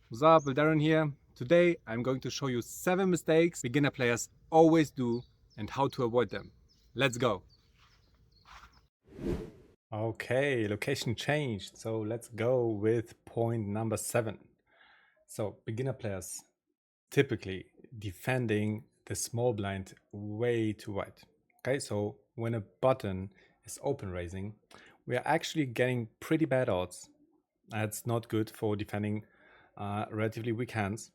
What's up, Darren here. Today I'm going to show you 7 mistakes beginner players always do and how to avoid them. Let's go. Okay, location changed. So let's go with point number 7. So beginner players typically defending the small blind way too wide. Okay, so when a button is open raising, we are actually getting pretty bad odds. That's not good for defending relatively weak hands.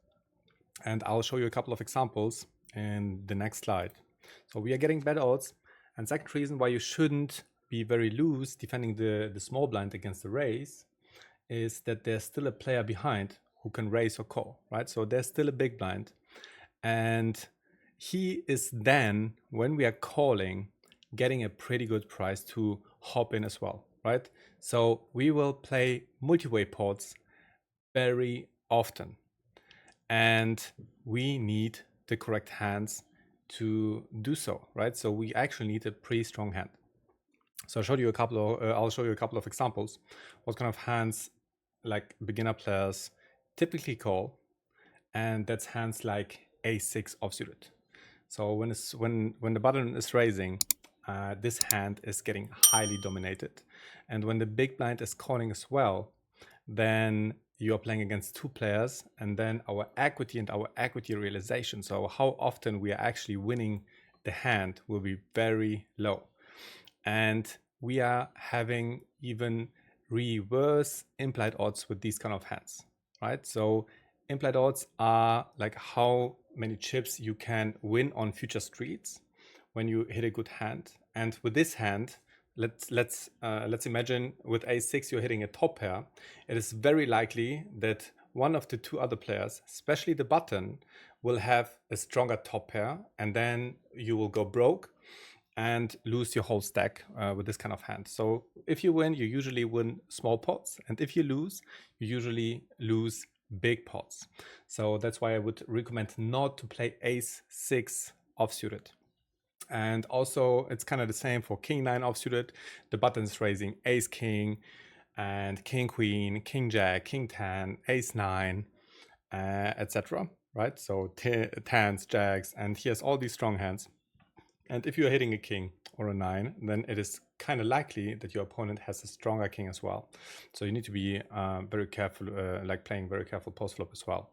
And I'll show you a couple of examples in the next slide. So we are getting bad odds. And second reason why you shouldn't be very loose defending the small blind against the raise is that there's still a player behind who can raise or call, right? So there's still a big blind. And he is then, when we are calling, getting a pretty good price to hop in as well, right? So we will play multi-way pots very often. And we need the correct hands to do so, right? So we actually need a pretty strong hand. So I'll show you a couple of examples. What kind of hands like beginner players typically call, and that's hands like A6 offsuited. So when the button is raising, this hand is getting highly dominated, and when the big blind is calling as well, then you are playing against two players, and then our equity and our equity realization, so how often we are actually winning the hand, will be very low. And we are having even reverse implied odds with these kind of hands, right? So implied odds are like how many chips you can win on future streets when you hit a good hand. And with this hand, let's imagine with a6 you're hitting a top pair. It is very likely that one of the two other players, especially the button, will have a stronger top pair, and then you will go broke and lose your whole stack with this kind of hand. So if you win, you usually win small pots, and if you lose, you usually lose big pots. So that's why I would recommend not to play ace-6 offsuited. And also, it's kind of the same for king-9 offsuited. The button's raising ace-king and king-queen, king-jack, king-10, ace-9, etc. Right? So tens, jacks, and he has all these strong hands. And if you're hitting a king or a 9, then it is kind of likely that your opponent has a stronger king as well. So you need to be very careful, like playing very careful post flop as well.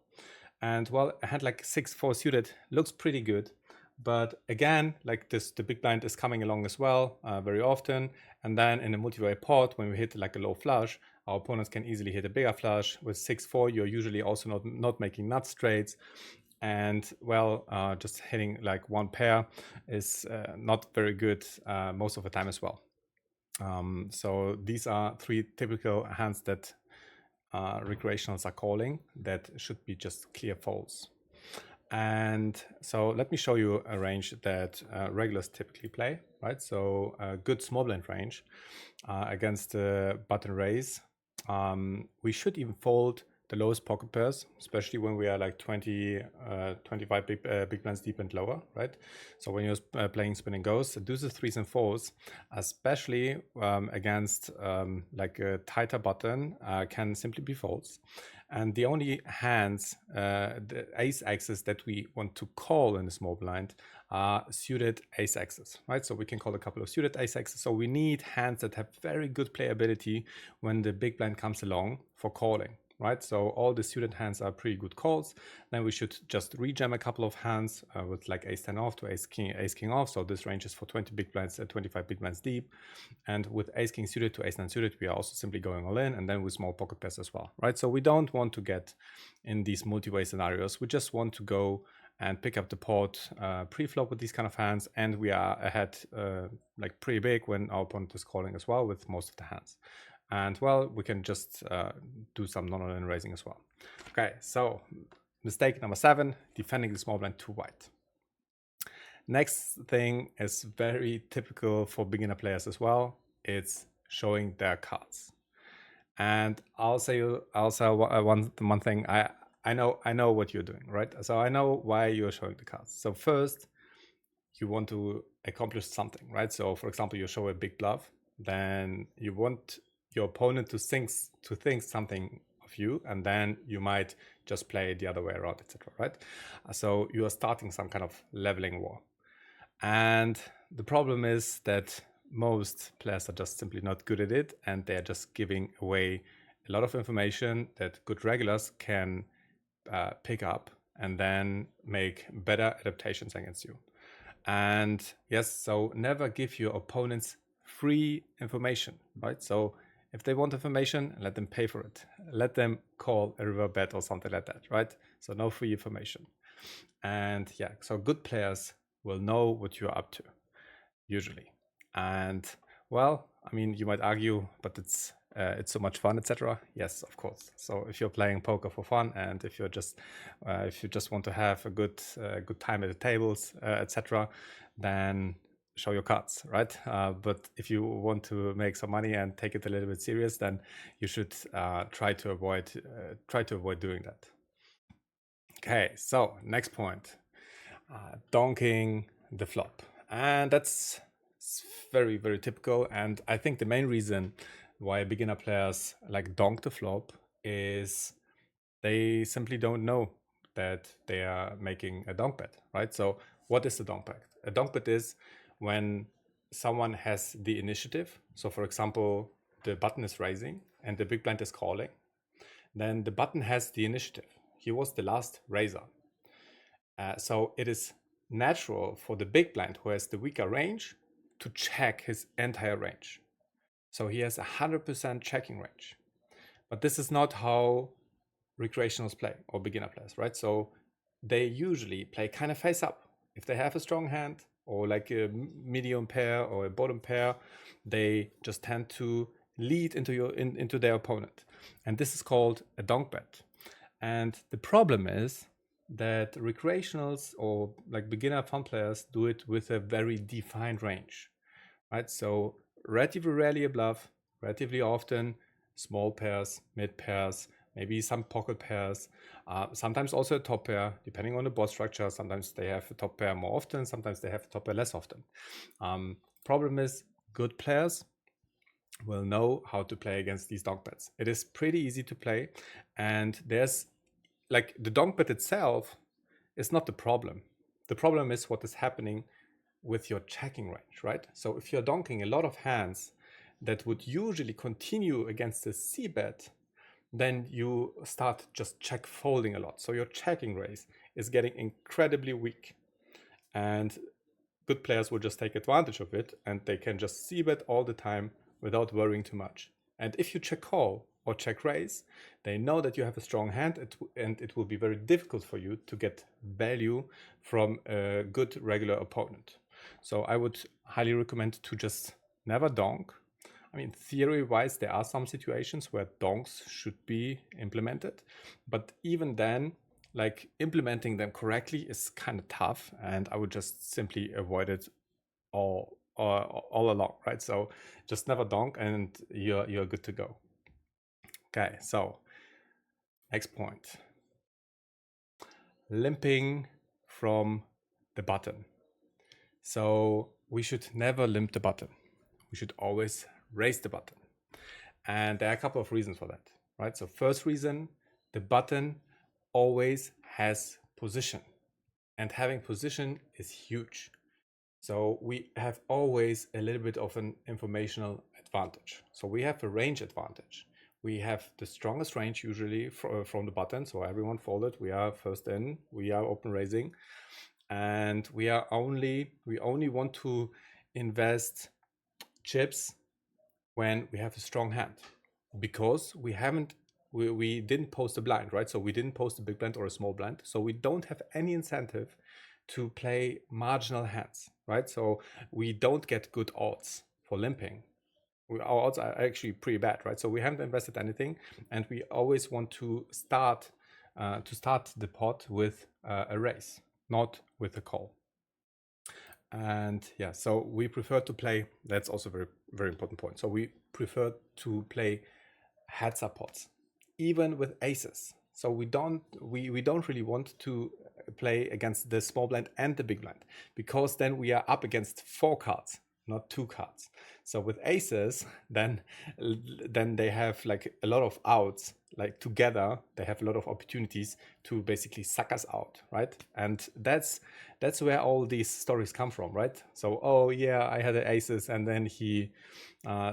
And well, a hand like 6-4 suited looks pretty good. But again, like this, the big blind is coming along as well very often. And then in a multi-way pot, when we hit like a low flush, our opponents can easily hit a bigger flush. With 6-4, you're usually also not making nut straights. And well, just hitting like one pair is not very good most of the time as well. So these are 3 typical hands that recreationals are calling that should be just clear folds. And so let me show you a range that regulars typically play, right? So a good small blind range against the button raise. We should even fold the lowest pocket pairs, especially when we are like 20, 25 big blinds deep and lower, right? So when you're playing spin and goes, deuces, threes and fours, especially against like a tighter button, can simply be folds. And the only hands, the ace axes that we want to call in the small blind are suited ace axes, right? So we can call a couple of suited ace axes. So we need hands that have very good playability when the big blind comes along for calling, right? So all the suited hands are pretty good calls. Then we should just rejam a couple of hands with like ace 10 off to ace king off. So this range is for 20 big blinds, 25 big blinds deep. And with ace king suited to ace 9 suited, we are also simply going all in, and then with small pocket pairs as well, right? So we don't want to get in these multi-way scenarios. We just want to go and pick up the pot pre-flop with these kind of hands, and we are ahead like pretty big when our opponent is calling as well with most of the hands. And well, we can just do some non-all-in raising as well. Okay, so mistake number 7, defending the small blind too wide. Next thing is very typical for beginner players as well. It's showing their cards. And I'll say one thing. I know what you're doing, right? So I know why you're showing the cards. So first, you want to accomplish something, right? So for example, you show a big bluff, then you want your opponent to think something of you, and then you might just play the other way around, etc. Right? So you are starting some kind of leveling war. And the problem is that most players are just simply not good at it, and they're just giving away a lot of information that good regulars can pick up and then make better adaptations against you. And yes, so never give your opponents free information, right? So if they want information, let them pay for it. Let them call a riverbed or something like that, right? So no free information. And yeah, so good players will know what you're up to, usually. And well, I mean, you might argue, but it's so much fun, etc. Yes, of course. So if you're playing poker for fun, and if you just want to have a good time at the tables, etc., then show your cards, right? But if you want to make some money and take it a little bit serious, then you should try to avoid doing that. Okay, so next point, donking the flop, and that's very, very typical. And I think the main reason why beginner players like donk the flop is they simply don't know that they are making a donk bet, right? So what is a donk bet? A donk bet is when someone has the initiative. So for example, the button is raising and the big blind is calling. Then the button has the initiative. He was the last raiser. So it is natural for the big blind, who has the weaker range, to check his entire range. So he has 100% checking range. But this is not how recreationals play, or beginner players, right? So they usually play kind of face up. If they have a strong hand, or like a medium pair or a bottom pair, they just tend to lead into their opponent. And this is called a donk bet. And the problem is that recreationals or like beginner fun players do it with a very defined range, right? So relatively rarely a bluff, relatively often small pairs, mid pairs, maybe some pocket pairs, sometimes also a top pair, depending on the board structure. Sometimes they have a top pair more often, sometimes they have a top pair less often. Problem is, good players will know how to play against these donk bets. It is pretty easy to play, and there's like the donk bet itself is not the problem. The problem is what is happening with your checking range, right? So if you're donking a lot of hands that would usually continue against the C bet, then you start just check folding a lot. So your checking raise is getting incredibly weak. And good players will just take advantage of it, and they can just C bet all the time without worrying too much. And if you check call or check raise, they know that you have a strong hand, and it will be very difficult for you to get value from a good regular opponent. So I would highly recommend to just never donk. I mean, theory-wise, there are some situations where donks should be implemented, but even then, like implementing them correctly is kind of tough, and I would just simply avoid it all along, right? So just never donk, and you're good to go. Okay, so next point, limping from the button. So we should never limp the button. We should always raise the button. And there are a couple of reasons for that, right? So first reason, the button always has position, and having position is huge. So we have always a little bit of an informational advantage. So we have a range advantage. We have the strongest range usually from the button. So everyone folded, we are first in, we are open raising, and we only want to invest chips when we have a strong hand, because we didn't post a blind, right? So we didn't post a big blind or a small blind, so we don't have any incentive to play marginal hands, right? So we don't get good odds for limping. Our odds are actually pretty bad, right? So we haven't invested anything, and we always want to start the pot with a raise, not with a call. And yeah, so we prefer to play, that's also very, very important point. So we prefer to play heads up pots, even with aces. So we don't really want to play against the small blind and the big blind, because then we are up against 4 cards, not 2 cards. So with aces, then they have like a lot of outs, like together they have a lot of opportunities to basically suck us out, right? And that's where all these stories come from, right? So, oh yeah, I had the aces and then he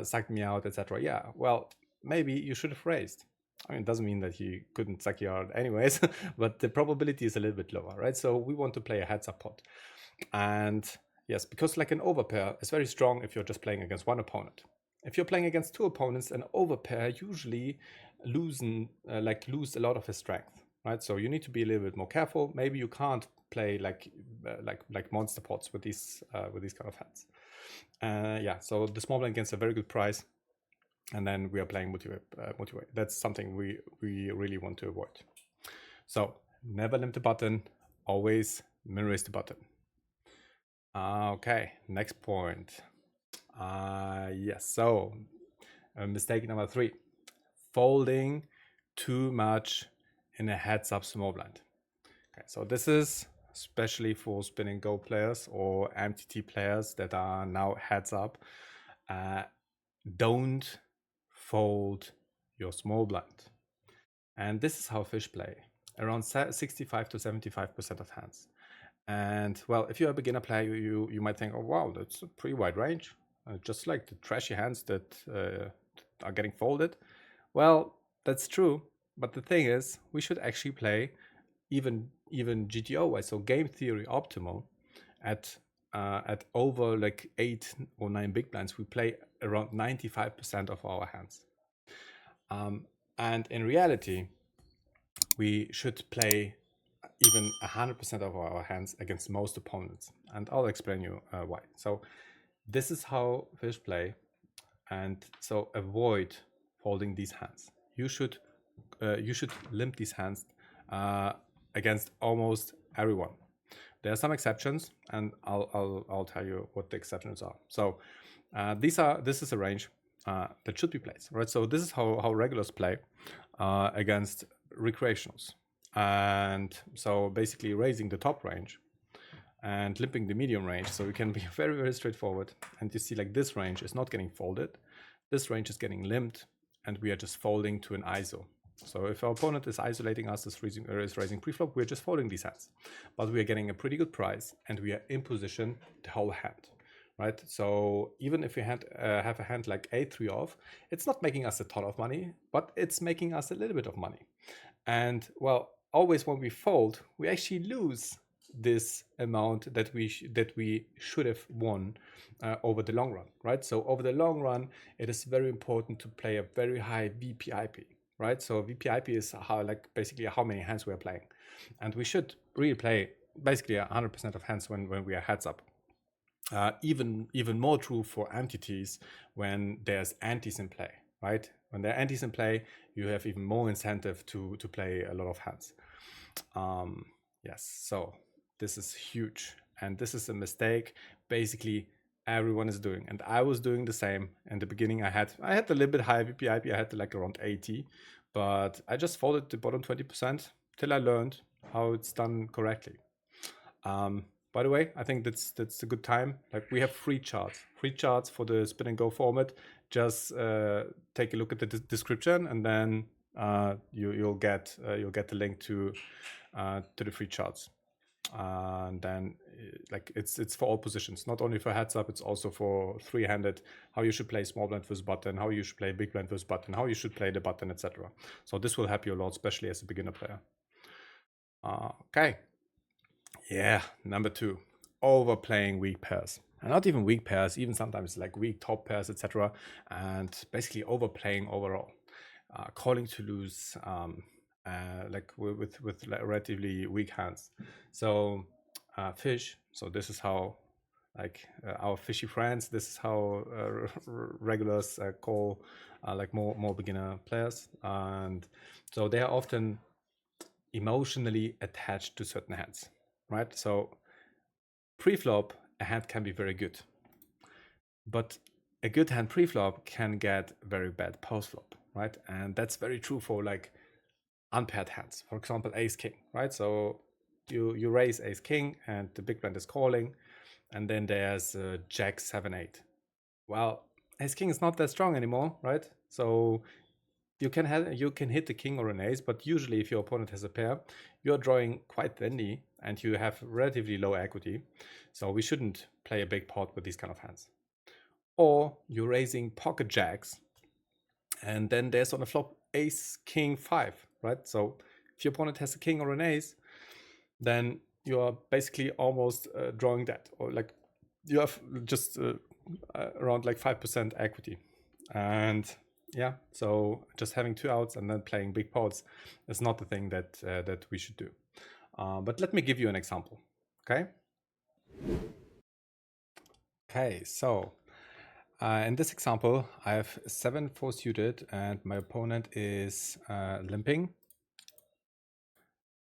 sucked me out, etc. Yeah, well, maybe you should have raised. I mean, it doesn't mean that he couldn't suck you out anyways, but the probability is a little bit lower, right? So we want to play a heads up pot. And yes, because like an overpair is very strong if you're just playing against one opponent. If you're playing against two opponents, an overpair usually lose a lot of his strength, right? So you need to be a little bit more careful. Maybe you can't play like monster pots with these kind of hands. Yeah, so the small blind gets a very good price, and then we are playing motivate. That's something we really want to avoid. So never limp the button, always min raise the button. Okay, next point. Yes, so mistake number 3, folding too much in a heads up small blind. Okay, so this is especially for spin and go players or MTT players that are now heads up. Don't fold your small blind. And this is how fish play, around 65 to 75% of hands. And well, if you're a beginner player, you might think, oh wow, that's a pretty wide range, just like the trashy hands that are getting folded. Well, that's true, but the thing is, we should actually play even GTO wise, so game theory optimal, at over like 8 or 9 big blinds. We play around 95% of our hands, and in reality, we should play even 100% of our hands against most opponents, and I'll explain you why. So this is how fish play, and so avoid folding these hands. You should limp these hands against almost everyone. There are some exceptions, and I'll tell you what the exceptions are. So this is a range that should be played, right? So this is how regulars play against recreationals. And so basically raising the top range and limping the medium range. So we can be very, very straightforward. And you see like this range is not getting folded. This range is getting limped, and we are just folding to an ISO. So if our opponent is isolating us, is raising preflop, we're just folding these hands. But we are getting a pretty good price, and we are in position the whole hand, right? So even if we have a hand like A3 off, it's not making us a ton of money, but it's making us a little bit of money. And well, always when we fold, we actually lose this amount that we should have won over the long run, right? So over the long run, it is very important to play a very high VPIP, right? So VPIP is basically how many hands we are playing, and we should really play basically 100% of hands when we are heads up. Even more true for entities when there's antis in play, right? When there are antis in play, you have even more incentive to play a lot of hands. Yes, so this is huge, and this is a mistake basically everyone is doing, and I was doing the same. In the beginning, I had a little bit higher VPIP. I had like around 80, but I just folded the bottom 20% till I learned how it's done correctly. By the way, I think that's a good time. Like, we have free charts for the spin and go format. Just take a look at the description, and then you'll get the link to the free charts. And then like it's for all positions, not only for heads up, it's also for three-handed, how you should play small blind versus button, how you should play big blind versus button, how you should play the button, etc. So this will help you a lot, especially as a beginner player. Okay. Yeah, number 2, overplaying weak pairs. And not even weak pairs, even sometimes like weak top pairs, etc. And basically overplaying overall, calling to lose, like with relatively weak hands. So fish. So this is how, like our fishy friends. This is how regulars call like more beginner players, and so they are often emotionally attached to certain hands, right? So pre-flop, a hand can be very good, but a good hand pre-flop can get very bad post-flop, right? And that's very true for like unpaired hands. For example, ace king, right? So you raise ace king and the big blind is calling, and then there's jack 7-8. Well, ace king is not that strong anymore, right? So you can hit the king or an ace, but usually if your opponent has a pair, you're drawing quite thinly and you have relatively low equity. So we shouldn't play a big pot with these kind of hands. Or you're raising pocket jacks, and then there's on the flop ace, king, 5, right? So if your opponent has a king or an ace, then you are basically almost drawing that, or like you have just around like 5% equity. And yeah, so just having 2 outs and then playing big pots is not the thing that we should do. But let me give you an example. Okay. Okay, so in this example, I have 7-4 suited, and my opponent is limping.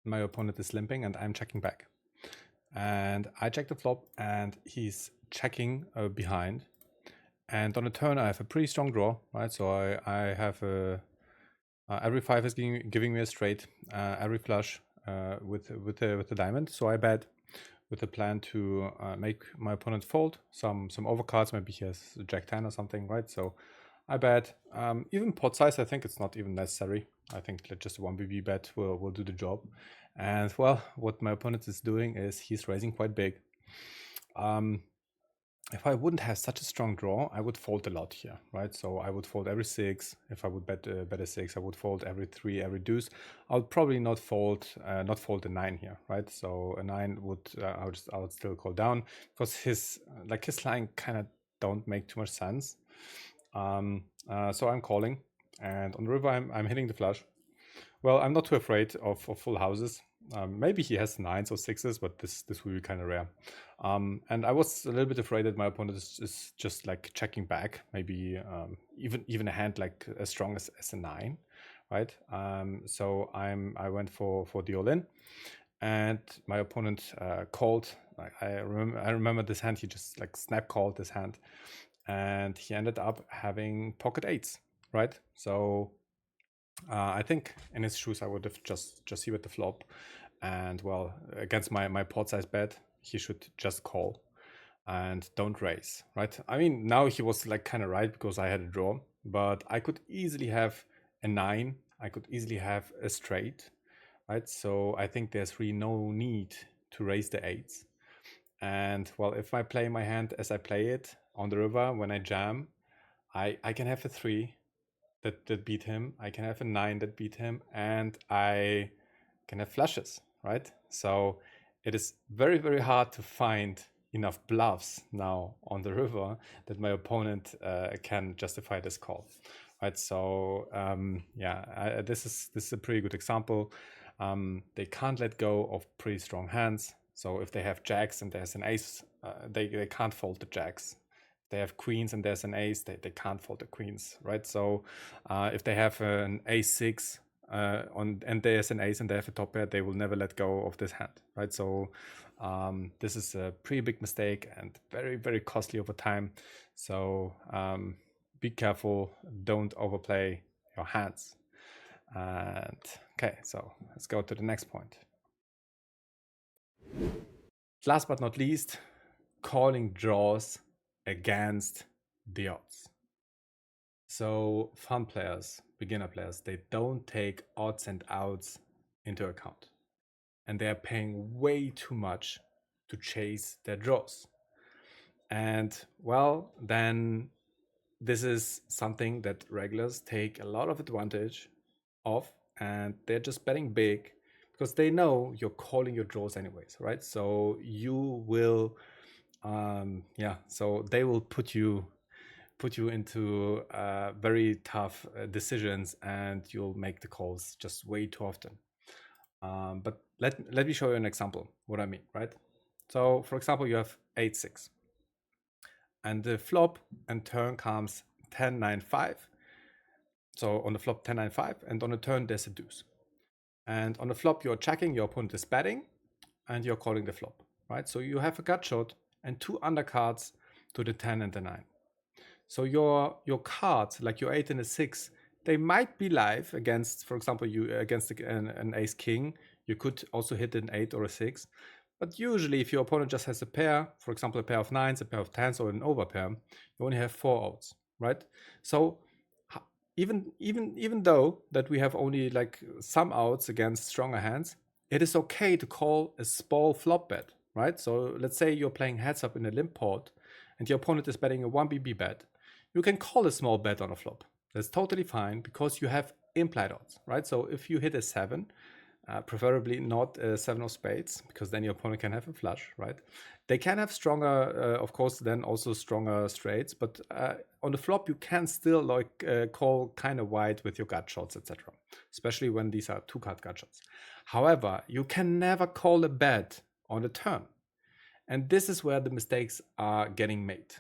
My opponent is limping, and I'm checking back. And I check the flop, and he's checking behind. And on the turn, I have a pretty strong draw, right? So I have a every 5 is giving me a straight, every flush with the diamond. So I bet with the plan to make my opponent fold some overcards. Maybe he has Jack 10 or something, right? So I bet even pot size. I think it's not even necessary. I think just a 1BB bet will do the job. And well, what my opponent is doing is he's raising quite big. If I wouldn't have such a strong draw, I would fold a lot here, right? So I would fold every 6. If I would bet a 6, I would fold every 3, every deuce. I would probably not fold a 9 here, right? So a 9 would I would still call down, because his line kind of don't make too much sense. So I'm calling, and on the river I'm hitting the flush. Well, I'm not too afraid of full houses. Maybe he has 9s or 6s, but this will be kind of rare. And I was a little bit afraid that my opponent is just like checking back, maybe even a hand like as strong as a 9, right? So I went for the all-in, and my opponent called. I remember this hand. He just like snap called this hand, and he ended up having pocket 8s, right? So I think in his shoes I would have just see with the flop, and well, against my pot size bet, he should just call and don't raise, right? I mean, now he was like kind of right, because I had a draw, but I could easily have a 9. I could easily have a straight, right? So I think there's really no need to raise the 8s. And well, if I play my hand as I play it on the river, when I jam, I can have a 3 that beat him. I can have a 9 that beat him, and I can have flushes, right? So it is very, very hard to find enough bluffs now on the river that my opponent can justify this call, right? So yeah, this is a pretty good example. They can't let go of pretty strong hands. So if they have jacks and there's an ace, they can't fold the jacks. They have queens and there's an ace, they can't fold the queens, right? So if they have an a6 and there's an ace and they have a top pair, they will never let go of this hand, right? So this is a pretty big mistake and very, very costly over time. So be careful, don't overplay your hands. And okay, so let's go to the next point. Last but not least, calling draws against the odds. So fun players, beginner players, they don't take odds and outs into account. And they are paying way too much to chase their draws. And well, then this is something that regulars take a lot of advantage of, and they're just betting big because they know you're calling your draws anyways, right? So you will so they will put you into very tough decisions, and you'll make the calls just way too often. But let me show you an example what I mean, right? So for example, you have 8-6, and the flop and turn comes 10-9-5. So on the flop 10-9-5, and on the turn there's a deuce. And on the flop you're checking, your opponent is betting, and you're calling the flop, right? So you have a gut shot and 2 undercards to the 10 and the 9. So your cards, like your 8 and a 6, they might be live against, for example, you against an ace king. You could also hit an 8 or a 6. But usually if your opponent just has a pair, for example, a pair of 9s, a pair of 10s, or an overpair, you only have 4 outs, right? So even though that we have only like some outs against stronger hands, it is okay to call a small flop bet, right? So let's say you're playing heads up in a limp pot and your opponent is betting a 1BB bet. You can call a small bet on a flop. That's totally fine because you have implied odds, right? So if you hit a 7, preferably not a 7 of spades, because then your opponent can have a flush, right? They can have stronger, of course, then also stronger straights, but on the flop you can still like call kind of wide with your gut shots, etc. Especially when these are 2-card gut shots. However, you can never call a bet on the turn, and this is where the mistakes are getting made.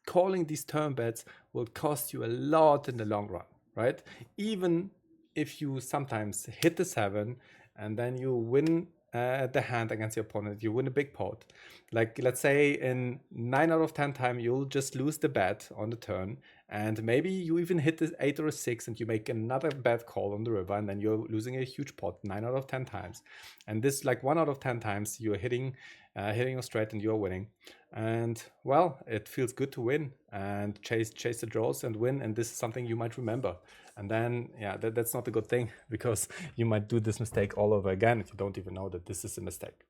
Calling these turn bets will cost you a lot in the long run, right? Even if you sometimes hit the 7 and then you win the hand against your opponent, you win a big pot. Like let's say in 9 out of 10 times you'll just lose the bet on the turn, and maybe you even hit the 8 or a 6 and you make another bad call on the river, and then you're losing a huge pot 9 out of 10 times. And this like 1 out of 10 times you're hitting a straight and you're winning. And well, it feels good to win and chase the draws and win, and this is something you might remember. And then yeah, that's not a good thing, because you might do this mistake all over again if you don't even know that this is a mistake.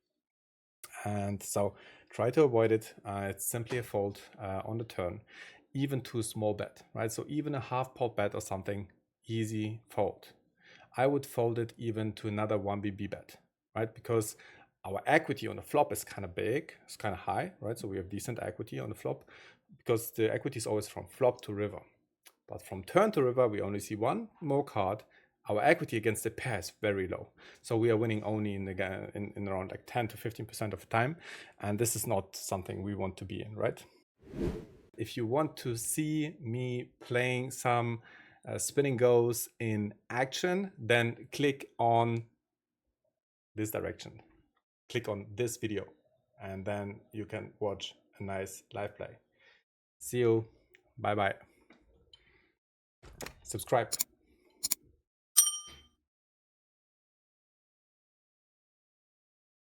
And so try to avoid it. It's simply a fold on the turn, even to a small bet, right? So even a half pot bet or something, easy fold. I would fold it even to another 1BB bet, right? Because our equity on the flop is kind of big, it's kind of high, right? So we have decent equity on the flop because the equity is always from flop to river. But from turn to river, we only see one more card. Our equity against the pair is very low. So we are winning only in around like 10 to 15% of the time. And this is not something we want to be in, right? If you want to see me playing some spinning goes in action, then click on this direction. Click on this video, and then you can watch a nice live play. See you. Bye bye. Subscribe.